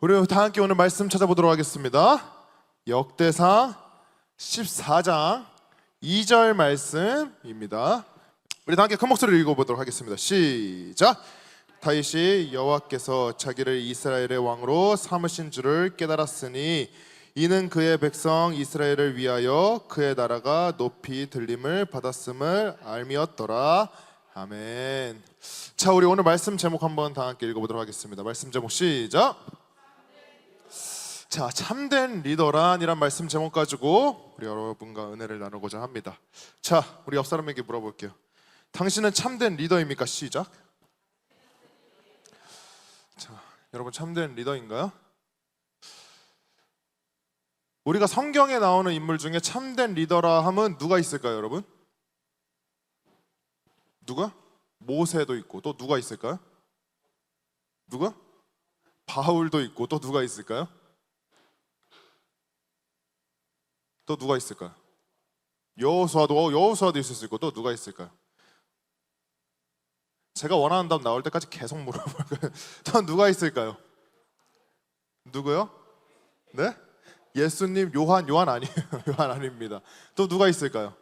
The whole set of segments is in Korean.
우리 다 함께 오늘 말씀 찾아보도록 하겠습니다. 역대상 14장 2절 말씀입니다. 우리 다 함께 큰 목소리로 읽어보도록 하겠습니다. 시작! 다윗이 여호와께서 자기를 이스라엘의 왕으로 삼으신 줄을 깨달았으니 이는 그의 백성 이스라엘을 위하여 그의 나라가 높이 들림을 받았음을 알미었더라. 아멘. 자, 우리 오늘 말씀 제목 한번 다 함께 읽어보도록 하겠습니다. 말씀 제목 시작! 자, 참된 리더란이란 말씀 제목 가지고 우리 여러분과 은혜를 나누고자 합니다. 자, 우리 옆 사람에게 물어볼게요. 당신은 참된 리더입니까? 시작. 자, 여러분 참된 리더인가요? 우리가 성경에 나오는 인물 중에 참된 리더라 하면 누가 있을까요, 여러분? 누가? 모세도 있고 또 누가 있을까요? 누가? 바울도 있고 또 누가 있을까요? 또 누가 있을까요? 여호수아도 있을 수 있고 또 누가 있을까요? 제가 원하는 답 나올 때까지 계속 물어볼 거예요. 또 누가 있을까요? 누구요? 네? 예수님, 요한 아니에요. 요한 아닙니다. 또 누가 있을까요?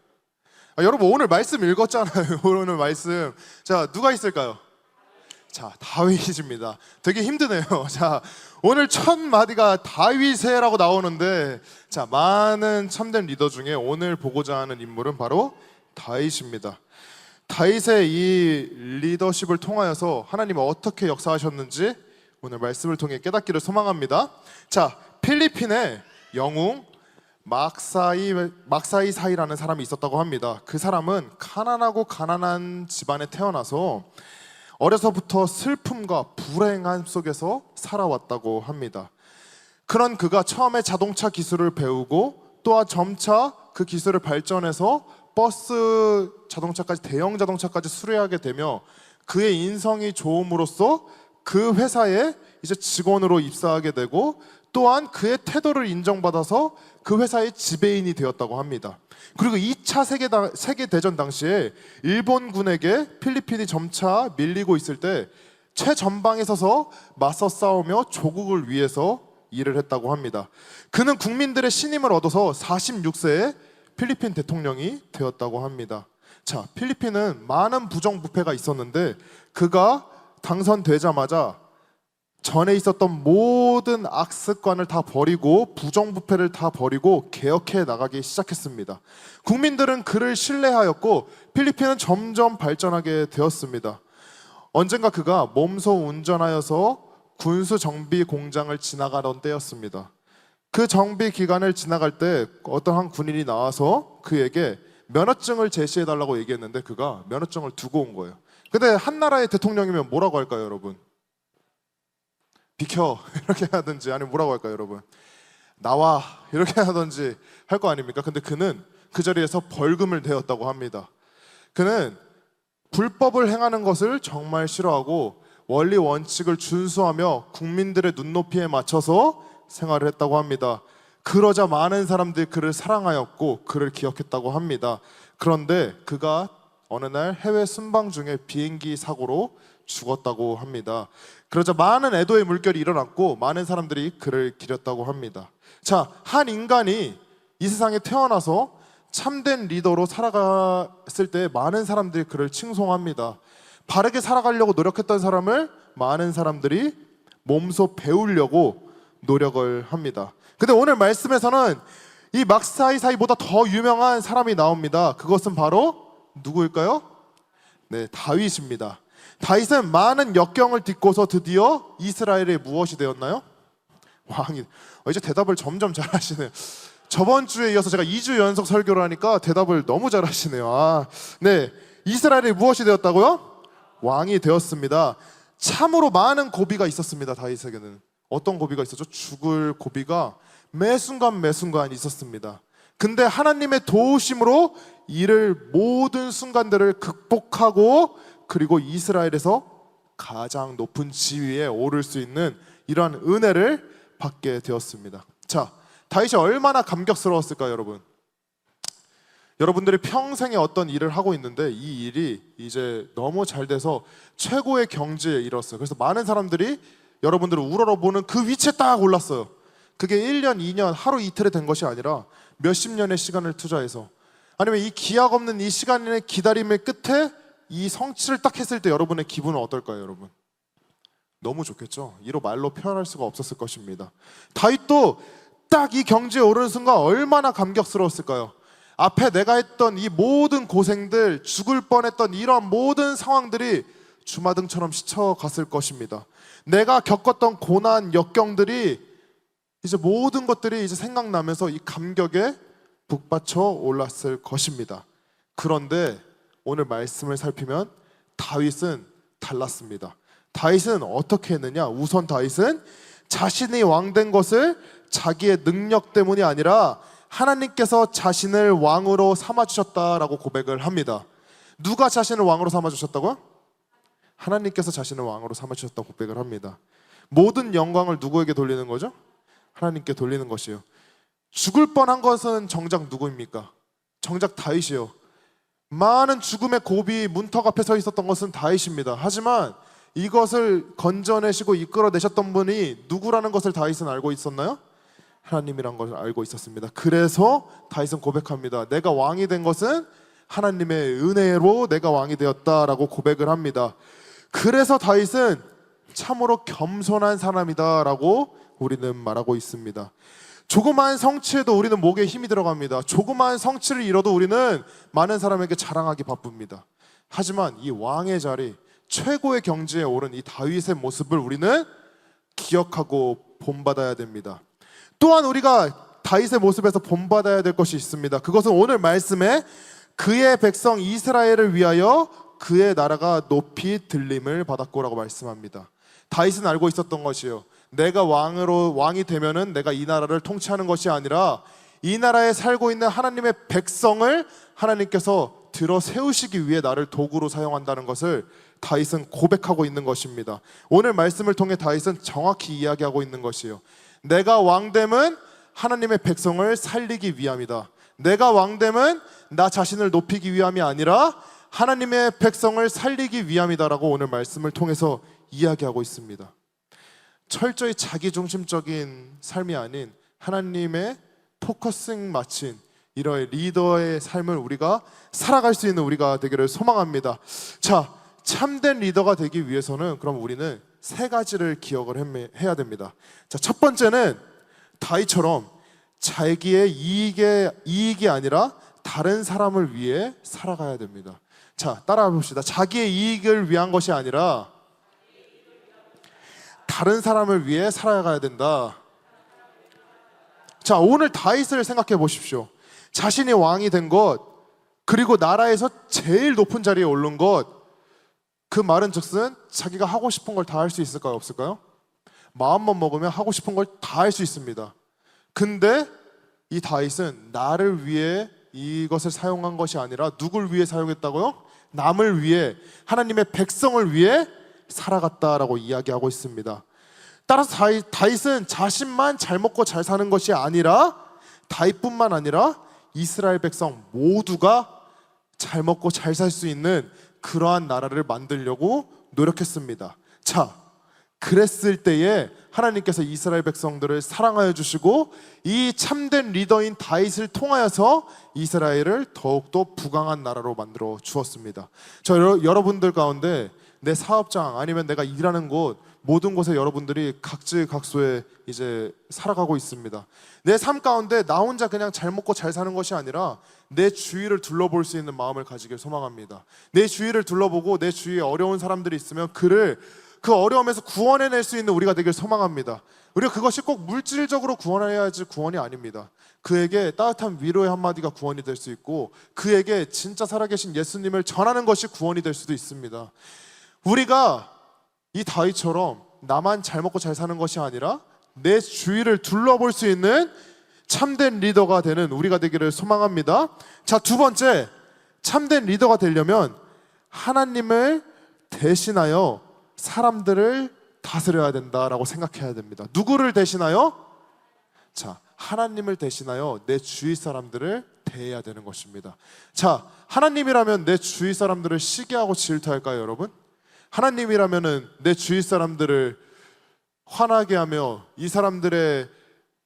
여러분 오늘 말씀 읽었잖아요. 오늘 말씀. 자, 누가 있을까요? 자, 다윗입니다. 되게 힘드네요. 자, 오늘 첫 마디가 다윗이라고 나오는데, 자, 많은 참된 리더 중에 오늘 보고자 하는 인물은 바로 다윗입니다. 다윗의 이 리더십을 통하여서 하나님은 어떻게 역사하셨는지 오늘 말씀을 통해 깨닫기를 소망합니다. 자, 필리핀의 영웅 막사이사이라는 사람이 있었다고 합니다. 그 사람은 가난한 집안에 태어나서 어려서부터 슬픔과 불행함 속에서 살아왔다고 합니다. 그런 그가 처음에 자동차 기술을 배우고 또한 점차 그 기술을 발전해서 버스 자동차까지 대형 자동차까지 수리하게 되며 그의 인성이 좋음으로써 그 회사에 이제 직원으로 입사하게 되고 또한 그의 태도를 인정받아서 그 회사의 지배인이 되었다고 합니다. 그리고 2차 세계대전 당시에 일본군에게 필리핀이 점차 밀리고 있을 때 최전방에 서서 맞서 싸우며 조국을 위해서 일을 했다고 합니다. 그는 국민들의 신임을 얻어서 46세에 필리핀 대통령이 되었다고 합니다. 자, 필리핀은 많은 부정부패가 있었는데 그가 당선되자마자 전에 있었던 모든 악습관을 다 버리고 부정부패를 다 버리고 개혁해 나가기 시작했습니다. 국민들은 그를 신뢰하였고 필리핀은 점점 발전하게 되었습니다. 언젠가 그가 몸소 운전하여서 군수 정비 공장을 지나가던 때였습니다. 그 정비 기간을 지나갈 때 어떤 한 군인이 나와서 그에게 면허증을 제시해달라고 얘기했는데 그가 면허증을 두고 온 거예요. 근데 한 나라의 대통령이면 뭐라고 할까요, 여러분? 비켜 이렇게 하든지 아니면 뭐라고 할까요, 여러분? 나와 이렇게 하든지 할 거 아닙니까? 근데 그는 그 자리에서 벌금을 내었다고 합니다. 그는 불법을 행하는 것을 정말 싫어하고 원리 원칙을 준수하며 국민들의 눈높이에 맞춰서 생활을 했다고 합니다. 그러자 많은 사람들이 그를 사랑하였고 그를 기억했다고 합니다. 그런데 그가 어느 날 해외 순방 중에 비행기 사고로 죽었다고 합니다. 그러자 많은 애도의 물결이 일어났고 많은 사람들이 그를 기렸다고 합니다. 자, 한 인간이 이 세상에 태어나서 참된 리더로 살아갔을 때 많은 사람들이 그를 칭송합니다. 바르게 살아가려고 노력했던 사람을 많은 사람들이 몸소 배우려고 노력을 합니다. 근데 오늘 말씀에서는 이 막사이사이보다 더 유명한 사람이 나옵니다. 그것은 바로 누구일까요? 네, 다윗입니다. 다윗은 많은 역경을 딛고서 드디어 이스라엘에 무엇이 되었나요? 왕이. 이제 대답을 점점 잘하시네요. 저번 주에 이어서 제가 2주 연속 설교를 하니까 대답을 너무 잘하시네요. 네, 이스라엘에 무엇이 되었다고요? 왕이 되었습니다. 참으로 많은 고비가 있었습니다. 다윗에게는. 어떤 고비가 있었죠? 죽을 고비가 매 순간 있었습니다. 근데 하나님의 도우심으로 이를 모든 순간들을 극복하고 그리고 이스라엘에서 가장 높은 지위에 오를 수 있는 이러한 은혜를 받게 되었습니다. 자, 다윗이 얼마나 감격스러웠을까요, 여러분? 여러분들이 평생에 어떤 일을 하고 있는데 이 일이 이제 너무 잘 돼서 최고의 경지에 이뤘어요. 그래서 많은 사람들이 여러분들을 우러러보는 그 위치에 딱 올랐어요. 그게 1년, 2년, 하루 이틀에 된 것이 아니라 몇십 년의 시간을 투자해서, 아니면 이 기약 없는 이 시간의 기다림의 끝에 이 성취를 딱 했을 때 여러분의 기분은 어떨까요, 여러분? 너무 좋겠죠? 이로 말로 표현할 수가 없었을 것입니다. 다윗도 딱 이 경지에 오르는 순간 얼마나 감격스러웠을까요? 앞에 내가 했던 이 모든 고생들, 죽을 뻔했던 이런 모든 상황들이 주마등처럼 스쳐갔을 것입니다. 내가 겪었던 고난, 역경들이 이제 모든 것들이 이제 생각나면서 이 감격에 북받쳐 올랐을 것입니다. 그런데 오늘 말씀을 살피면 다윗은 달랐습니다. 다윗은 어떻게 했느냐? 우선 다윗은 자신이 왕된 것을 자기의 능력 때문이 아니라 하나님께서 자신을 왕으로 삼아주셨다라고 고백을 합니다. 누가 자신을 왕으로 삼아주셨다고요? 하나님께서 자신을 왕으로 삼아주셨다고 고백을 합니다. 모든 영광을 누구에게 돌리는 거죠? 하나님께 돌리는 것이에요. 죽을 뻔한 것은 정작 누구입니까? 정작 다윗이요. 많은 죽음의 고비 문턱 앞에 서 있었던 것은 다윗입니다. 하지만 이것을 건져내시고 이끌어내셨던 분이 누구라는 것을 다윗은 알고 있었나요? 하나님이란 것을 알고 있었습니다. 그래서 다윗은 고백합니다. 내가 왕이 된 것은 하나님의 은혜로 내가 왕이 되었다라고 고백을 합니다. 그래서 다윗은 참으로 겸손한 사람이다라고 우리는 말하고 있습니다. 조그마한 성취에도 우리는 목에 힘이 들어갑니다. 조그마한 성취를 이뤄도 우리는 많은 사람에게 자랑하기 바쁩니다. 하지만 이 왕의 자리, 최고의 경지에 오른 이 다윗의 모습을 우리는 기억하고 본받아야 됩니다. 또한 우리가 다윗의 모습에서 본받아야 될 것이 있습니다. 그것은 오늘 말씀에 그의 백성 이스라엘을 위하여 그의 나라가 높이 들림을 받았고라고 말씀합니다. 다윗은 알고 있었던 것이요, 내가 왕이 되면은 내가 이 나라를 통치하는 것이 아니라 이 나라에 살고 있는 하나님의 백성을 하나님께서 들어 세우시기 위해 나를 도구로 사용한다는 것을 다윗은 고백하고 있는 것입니다. 오늘 말씀을 통해 다윗은 정확히 이야기하고 있는 것이에요. 내가 왕됨은 하나님의 백성을 살리기 위함이다. 내가 왕됨은 나 자신을 높이기 위함이 아니라 하나님의 백성을 살리기 위함이다라고 오늘 말씀을 통해서 이야기하고 있습니다. 철저히 자기중심적인 삶이 아닌 하나님의 포커싱 맞춘 이러한 리더의 삶을 우리가 살아갈 수 있는 우리가 되기를 소망합니다. 자, 참된 리더가 되기 위해서는 그럼 우리는 세 가지를 기억을 해야 됩니다. 자, 첫 번째는 다윗처럼 자기의 이익이 아니라 다른 사람을 위해 살아가야 됩니다. 자, 따라해 봅시다. 자기의 이익을 위한 것이 아니라 다른 사람을 위해 살아가야 된다. 자, 오늘 다윗을 생각해 보십시오. 자신이 왕이 된 것, 그리고 나라에서 제일 높은 자리에 오른 것, 그 말은 즉슨 자기가 하고 싶은 걸 다 할 수 있을까요? 없을까요? 마음만 먹으면 하고 싶은 걸 다 할 수 있습니다. 근데 이 다윗은 나를 위해 이것을 사용한 것이 아니라 누굴 위해 사용했다고요? 남을 위해, 하나님의 백성을 위해 살아갔다라고 이야기하고 있습니다. 따라서 다윗은 자신만 잘 먹고 잘 사는 것이 아니라 다윗뿐만 아니라 이스라엘 백성 모두가 잘 먹고 잘 살 수 있는 그러한 나라를 만들려고 노력했습니다. 자, 그랬을 때에 하나님께서 이스라엘 백성들을 사랑하여 주시고 이 참된 리더인 다윗을 통하여서 이스라엘을 더욱더 부강한 나라로 만들어 주었습니다. 여러분들 가운데 내 사업장 아니면 내가 일하는 곳 모든 곳에 여러분들이 각지각소에 이제 살아가고 있습니다. 내 삶 가운데 나 혼자 그냥 잘 먹고 잘 사는 것이 아니라 내 주위를 둘러볼 수 있는 마음을 가지길 소망합니다. 내 주위를 둘러보고 내 주위에 어려운 사람들이 있으면 그 어려움에서 구원해낼 수 있는 우리가 되길 소망합니다. 우리가 그것이 꼭 물질적으로 구원해야지 구원이 아닙니다. 그에게 따뜻한 위로의 한마디가 구원이 될 수 있고 그에게 진짜 살아계신 예수님을 전하는 것이 구원이 될 수도 있습니다. 우리가 이 다윗처럼 나만 잘 먹고 잘 사는 것이 아니라 내 주위를 둘러볼 수 있는 참된 리더가 되는 우리가 되기를 소망합니다. 자, 두 번째, 참된 리더가 되려면 하나님을 대신하여 사람들을 다스려야 된다라고 생각해야 됩니다. 누구를 대신하여? 자, 하나님을 대신하여 내 주위 사람들을 대해야 되는 것입니다. 자, 하나님이라면 내 주위 사람들을 시기하고 질투할까요, 여러분? 하나님이라면은 내 주위 사람들을 화나게 하며 이 사람들의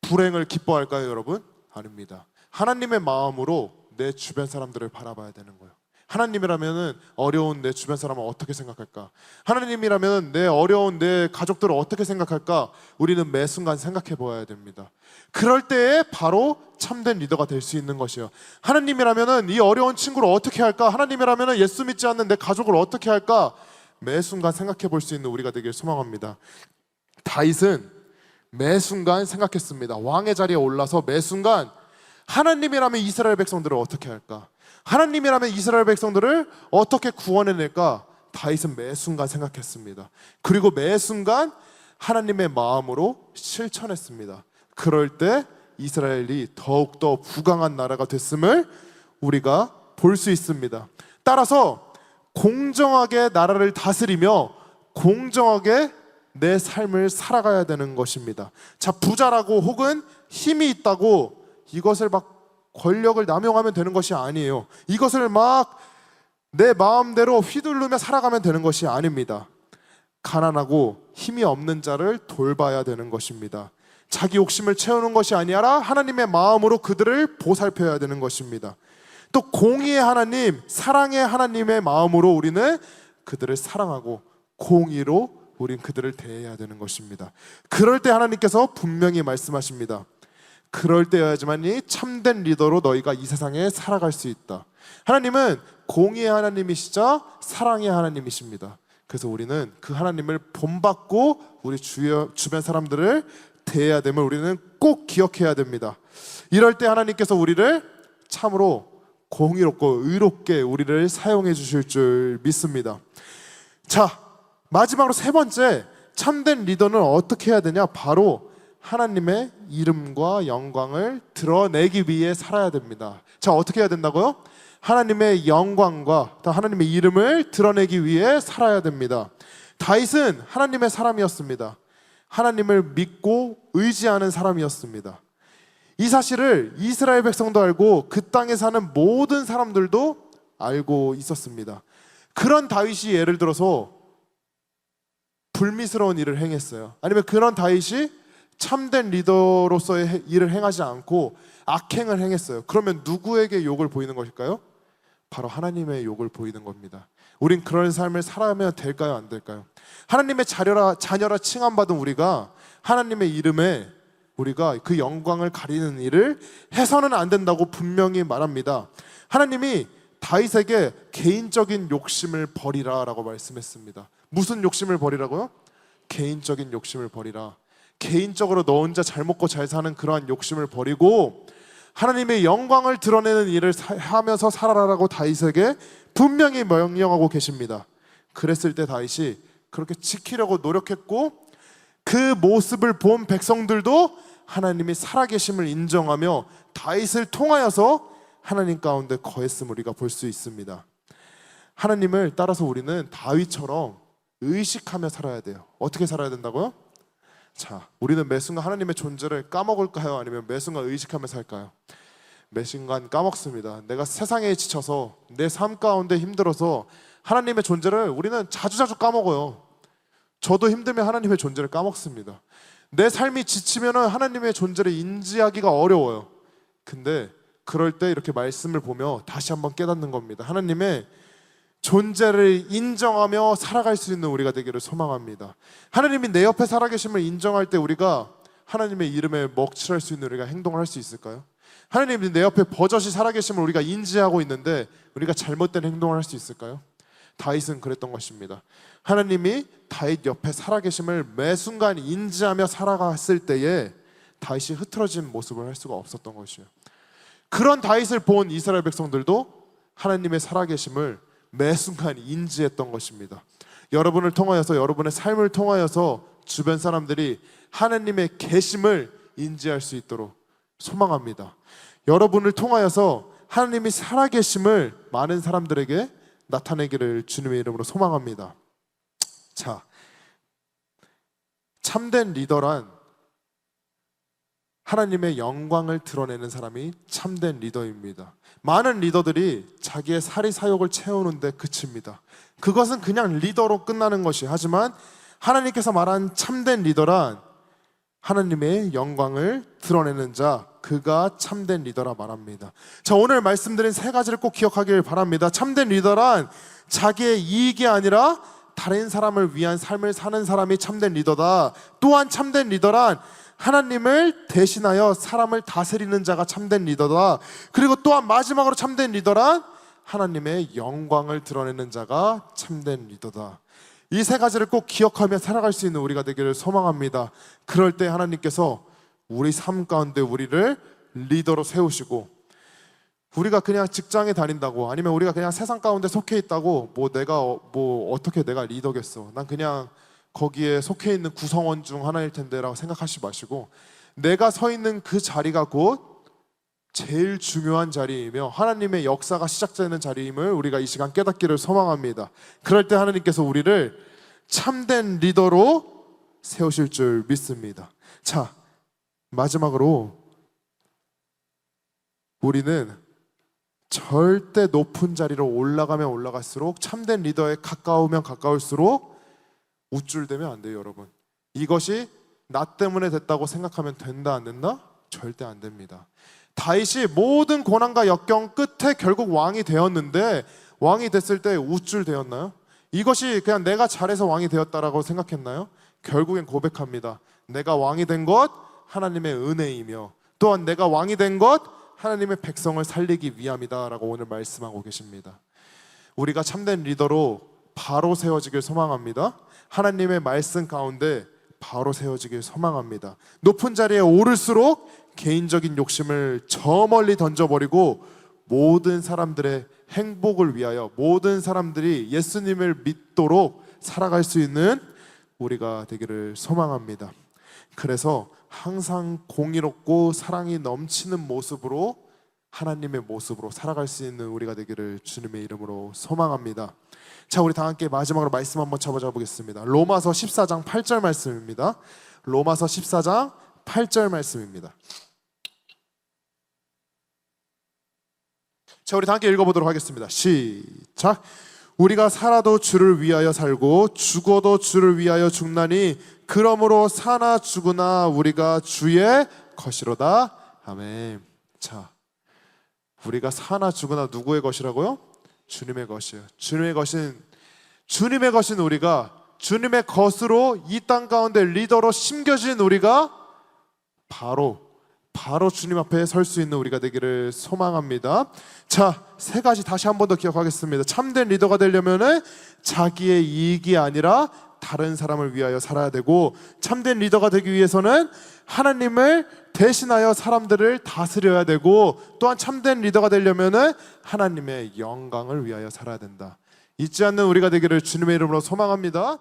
불행을 기뻐할까요, 여러분? 아닙니다. 하나님의 마음으로 내 주변 사람들을 바라봐야 되는 거예요. 하나님이라면 어려운 내 주변 사람을 어떻게 생각할까? 하나님이라면 내 어려운 내 가족들을 어떻게 생각할까? 우리는 매 순간 생각해 보아야 됩니다. 그럴 때에 바로 참된 리더가 될 수 있는 것이요. 하나님이라면 이 어려운 친구를 어떻게 할까? 하나님이라면 예수 믿지 않는 내 가족을 어떻게 할까? 매 순간 생각해 볼 수 있는 우리가 되길 소망합니다. 다윗은 매 순간 생각했습니다. 왕의 자리에 올라서 매 순간 하나님이라면 이스라엘 백성들을 어떻게 할까? 하나님이라면 이스라엘 백성들을 어떻게 구원해낼까? 다윗은 매 순간 생각했습니다. 그리고 매 순간 하나님의 마음으로 실천했습니다. 그럴 때 이스라엘이 더욱더 부강한 나라가 됐음을 우리가 볼 수 있습니다. 따라서 공정하게 나라를 다스리며 공정하게 내 삶을 살아가야 되는 것입니다. 자, 부자라고 혹은 힘이 있다고 이것을 막 권력을 남용하면 되는 것이 아니에요. 이것을 막 내 마음대로 휘두르며 살아가면 되는 것이 아닙니다. 가난하고 힘이 없는 자를 돌봐야 되는 것입니다. 자기 욕심을 채우는 것이 아니라 하나님의 마음으로 그들을 보살펴야 되는 것입니다. 또 공의의 하나님, 사랑의 하나님의 마음으로 우리는 그들을 사랑하고 공의로 우린 그들을 대해야 되는 것입니다. 그럴 때 하나님께서 분명히 말씀하십니다. 그럴 때여야지만이 참된 리더로 너희가 이 세상에 살아갈 수 있다. 하나님은 공의의 하나님이시자 사랑의 하나님이십니다. 그래서 우리는 그 하나님을 본받고 우리 주변 사람들을 대해야 됨을 우리는 꼭 기억해야 됩니다. 이럴 때 하나님께서 우리를 참으로 공의롭고 의롭게 우리를 사용해 주실 줄 믿습니다. 자, 마지막으로 세 번째, 참된 리더는 어떻게 해야 되냐? 바로 하나님의 이름과 영광을 드러내기 위해 살아야 됩니다. 자, 어떻게 해야 된다고요? 하나님의 영광과 하나님의 이름을 드러내기 위해 살아야 됩니다. 다윗은 하나님의 사람이었습니다. 하나님을 믿고 의지하는 사람이었습니다. 이 사실을 이스라엘 백성도 알고 그 땅에 사는 모든 사람들도 알고 있었습니다. 그런 다윗이 예를 들어서 불미스러운 일을 행했어요. 아니면 그런 다윗이 참된 리더로서의 일을 행하지 않고 악행을 행했어요. 그러면 누구에게 욕을 보이는 것일까요? 바로 하나님의 욕을 보이는 겁니다. 우린 그런 삶을 살아가면 될까요? 안 될까요? 하나님의 자녀라 칭함받은 우리가 하나님의 이름에 우리가 그 영광을 가리는 일을 해서는 안 된다고 분명히 말합니다. 하나님이 다윗에게 개인적인 욕심을 버리라 라고 말씀했습니다. 무슨 욕심을 버리라고요? 개인적인 욕심을 버리라. 개인적으로 너 혼자 잘 먹고 잘 사는 그러한 욕심을 버리고 하나님의 영광을 드러내는 일을 하면서 살아라라고 다윗에게 분명히 명령하고 계십니다. 그랬을 때 다윗이 그렇게 지키려고 노력했고 그 모습을 본 백성들도 하나님이 살아계심을 인정하며 다윗을 통하여서 하나님 가운데 거했음을 우리가 볼 수 있습니다. 하나님을 따라서 우리는 다윗처럼 의식하며 살아야 돼요. 어떻게 살아야 된다고요? 자, 우리는 매 순간 하나님의 존재를 까먹을까요? 아니면 매 순간 의식하며 살까요? 매 순간 까먹습니다. 내가 세상에 지쳐서 내 삶 가운데 힘들어서 하나님의 존재를 우리는 자주자주 까먹어요. 저도 힘들면 하나님의 존재를 까먹습니다. 내 삶이 지치면 하나님의 존재를 인지하기가 어려워요. 근데 그럴 때 이렇게 말씀을 보며 다시 한번 깨닫는 겁니다. 하나님의 존재를 인정하며 살아갈 수 있는 우리가 되기를 소망합니다. 하나님이 내 옆에 살아계심을 인정할 때 우리가 하나님의 이름에 먹칠할 수 있는 우리가 행동을 할 수 있을까요? 하나님이 내 옆에 버젓이 살아계심을 우리가 인지하고 있는데 우리가 잘못된 행동을 할 수 있을까요? 다윗은 그랬던 것입니다. 하나님이 다윗 옆에 살아계심을 매 순간 인지하며 살아갔을 때에 다윗이 흐트러진 모습을 할 수가 없었던 것이에요. 그런 다윗을 본 이스라엘 백성들도 하나님의 살아계심을 매 순간 인지했던 것입니다. 여러분을 통하여서, 여러분의 삶을 통하여서 주변 사람들이 하나님의 계심을 인지할 수 있도록 소망합니다. 여러분을 통하여서 하나님이 살아계심을 많은 사람들에게 나타내기를 주님의 이름으로 소망합니다. 자, 참된 리더란 하나님의 영광을 드러내는 사람이 참된 리더입니다. 많은 리더들이 자기의 사리사욕을 채우는데 그칩니다. 그것은 그냥 리더로 끝나는 것이, 하지만 하나님께서 말한 참된 리더란 하나님의 영광을 드러내는 자, 그가 참된 리더라 말합니다. 자, 오늘 말씀드린 세 가지를 꼭 기억하길 바랍니다. 참된 리더란 자기의 이익이 아니라 다른 사람을 위한 삶을 사는 사람이 참된 리더다. 또한 참된 리더란 하나님을 대신하여 사람을 다스리는 자가 참된 리더다. 그리고 또한 마지막으로 참된 리더란 하나님의 영광을 드러내는 자가 참된 리더다. 이 세 가지를 꼭 기억하며 살아갈 수 있는 우리가 되기를 소망합니다. 그럴 때 하나님께서 우리 삶 가운데 우리를 리더로 세우시고, 우리가 그냥 직장에 다닌다고, 아니면 우리가 그냥 세상 가운데 속해 있다고 내가 어떻게 내가 리더겠어, 난 그냥 거기에 속해 있는 구성원 중 하나일 텐데 라고 생각하지 마시고, 내가 서 있는 그 자리가 곧 제일 중요한 자리이며 하나님의 역사가 시작되는 자리임을 우리가 이 시간 깨닫기를 소망합니다. 그럴 때 하나님께서 우리를 참된 리더로 세우실 줄 믿습니다. 자, 마지막으로 우리는 절대 높은 자리로 올라가면 올라갈수록, 참된 리더에 가까우면 가까울수록 우쭐대면 안 돼요, 여러분. 이것이 나 때문에 됐다고 생각하면 된다, 안 된다? 절대 안 됩니다. 다윗이 모든 고난과 역경 끝에 결국 왕이 되었는데, 왕이 됐을 때 우쭐대었나요? 이것이 그냥 내가 잘해서 왕이 되었다라고 생각했나요? 결국엔 고백합니다. 내가 왕이 된 것 하나님의 은혜이며, 또한 내가 왕이 된 것 하나님의 백성을 살리기 위함이다 라고 오늘 말씀하고 계십니다. 우리가 참된 리더로 바로 세워지길 소망합니다. 하나님의 말씀 가운데 바로 세워지길 소망합니다. 높은 자리에 오를수록 개인적인 욕심을 저 멀리 던져버리고 모든 사람들의 행복을 위하여, 모든 사람들이 예수님을 믿도록 살아갈 수 있는 우리가 되기를 소망합니다. 그래서 항상 공의롭고 사랑이 넘치는 모습으로, 하나님의 모습으로 살아갈 수 있는 우리가 되기를 주님의 이름으로 소망합니다. 자, 우리 다 함께 마지막으로 말씀 한번 잡아보겠습니다. 로마서 14장 8절 말씀입니다. 로마서 14장 8절 말씀입니다. 자, 우리 다 함께 읽어보도록 하겠습니다. 시작. 우리가 살아도 주를 위하여 살고 죽어도 주를 위하여 죽나니 그러므로 사나 죽으나 우리가 주의 것이로다. 아멘. 자, 우리가 사나 죽으나 누구의 것이라고요? 주님의 것이에요. 주님의 것인 우리가, 주님의 것으로 이 땅 가운데 리더로 심겨진 우리가 바로 주님 앞에 설 수 있는 우리가 되기를 소망합니다. 자, 세 가지 다시 한 번 더 기억하겠습니다. 참된 리더가 되려면은 자기의 이익이 아니라 다른 사람을 위하여 살아야 되고, 참된 리더가 되기 위해서는 하나님을 대신하여 사람들을 다스려야 되고, 또한 참된 리더가 되려면은 하나님의 영광을 위하여 살아야 된다. 잊지 않는 우리가 되기를 주님의 이름으로 소망합니다.